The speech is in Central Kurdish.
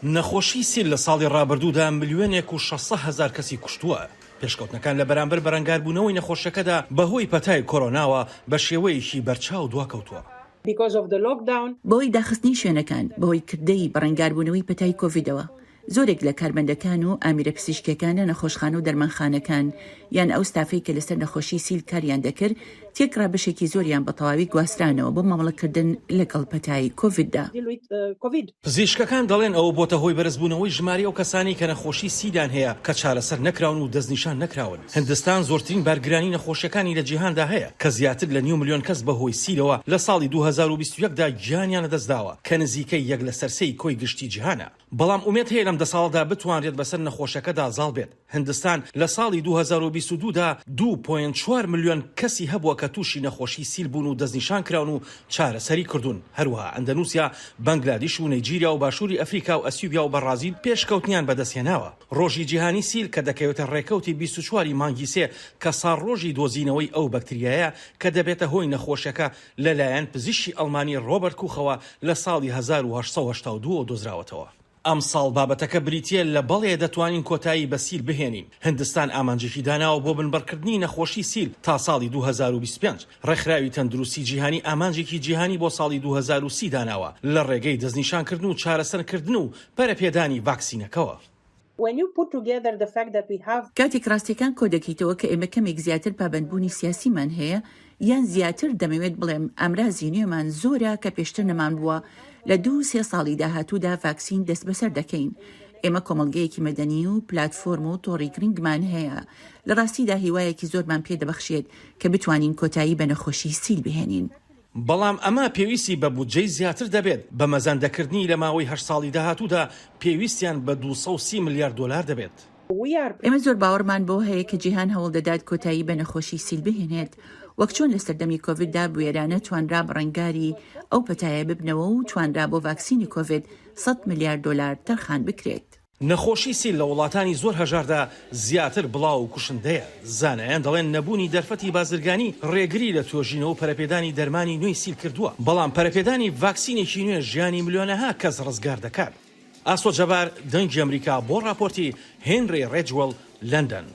نەخۆشی سیل لە ساڵی ڕابردوودا ملیۆنێک و 600,000 کەسی کوشتووە. پێشکەوتنەکان لە بەرامبەر بەرەنگاربوونەوەی نەخۆشەکەدا بەهۆی پەتای کۆرۆناوە بە شێوەیەکی بەرچاو دواکەوتووە. بۆی داخستنی شوێنەکان بەهۆی کردەی بەڕێنگاربوونەوەی پەتای کۆڤیدەوە زۆرێک لە کارمەندەکان و ئامرە پزیشکەکانە نەخۆشخانە و دەرمانخانەکان یان ئەو ستافەی کە لەسەر نەخۆشی سیل کاریان دەکرد تێکرا بەشێکی زۆریان بە تەواوی گواسترانەوە بۆ مامەڵەکردن لەگەڵ پەتای کۆڤیددا. پزیشکەکان دەڵێن ئەوە بۆتە هۆی بەرزبوونەوەی ژماری ئەو کەسانی کە نەخۆشی سیدان هەیە کە چارەسەر نەکراون و دەستنیشان نەکراون. هندستان زۆرترین بارگرانی نەخۆشیەکانی لە جیهاندا هەیە کە زیاتر لە 9 ملیۆن کەس بەهۆی سیلەوە لە ساڵی 2021دا گیانیان لەدەستداوە کە نزیکەی 1 لە سەرسەی کۆی گشتی جیهانە. بەڵام ئومێد هەیە لەم دەساڵدا بتوانرێت بەسەر نەخۆشەکەدا زاڵ بێت. هندستان لە ساڵی 2022دا 2.4 ملیۆن کەسی هەبووە کە تووشی نەخۆشی سیل بوون و دەستنیشان کراون و چارەسەری کردوون. هەروەها ئەندەنوسیا، بەنگلادیش و نەیجیریا و باشووری ئەفریقا و ئەسیوبیا و بەرازیل پێشکەوتنیان بەدەستهێناوە. ڕۆژی جیهانی سیل کە دەکەوێتە ڕێکەوتی 24 مانگی سێ کە ساڕۆژی دۆزینەوەی ئەو بەکتریایە کە دەبێتە هۆی نەخۆشیەکە لەلایەن پزیشکی ئەڵمانی ڕۆبەرت کوخەوە لە ساڵی 1882 دۆزراوەتەوە. ئەم ساڵ بابەتەکە بریتیە لە بەڵێ دەتوانین کۆتایی بە سیل بهێنین. هندستان ئامانجێکی داناوە بۆ بنبەرکردنی نەخۆشی سیل تا ساڵی 2025. ڕێکخراوی تەندروستی جیهانی ئامانجێکی جیهانی بۆ ساڵی 2030 داناوە لە ڕێگەی دەستنیشانکردن و چارەسەرکردن و پەرەپێدانی ڤاکسینەکەوە. کاتێک ڕاستیەکان کۆ دەکەیتەوە کە ئێمە کەمێک زیاتر پابەندبوونی سیاسیمان هەیە یان زیاتر دەمەوێت بڵێم ئەمرازی نوێمان زۆرە کە پێشتر نەمان بووە لە 2-3 ساڵی داهاتوودا ڤاکسین دەست بەسەر دەکەین. ئێمە کۆمەڵگەیەکی مەدەنی و پلاتفۆرم و تۆڕی گرنگمان هەیە. لە ڕاستیدا هیوایەکی زۆرمان پێ دەبەخشێت کە بتوانین کۆتایی بە نەخۆشی سیل بهێنین. بەڵام ئەمە پێویستی بە بودجەی زیاتر دەبێت. بە مەزاندەکردنی لە ماوەی 8 ساڵی داهاتوودا پێویستیان بە 230 ملیارد دلار دەبێت. ئێمە زۆر باوەڕمان بۆ هەیە کە جیهان هەوڵ دەدات کۆتایی بە نەخۆشی سیل بهێنێت وەک چۆن لە سەردەمی کۆڤیددا بوێرانە توانرا بڕێنگاری ئەو پەتایە ببنەوە و توانرا بۆ ڤاکسینی کۆڤید 100 ملیارد دلار تەرخان بکرێت. نەخۆشی سیل لە وڵاتانی زۆر هەژاردا زیاتر بڵاو و کوشندەیە. زانایان دەڵێن نەبوونی دەرفەتی بازرگانی ڕێگری لە تۆژینەوە و پەرەپێدانی دەرمانی نوێی سیل کردووە. بەڵام پەرەپێدانی ڤاکسینێکی نوێ ژیانی ملیۆنەها کەس ڕزگار دەکات. ئاسۆ جەبار، دەنگی ئەمریکا بۆ راپۆرتی هێنری ڕێجوەڵ، لەندەن.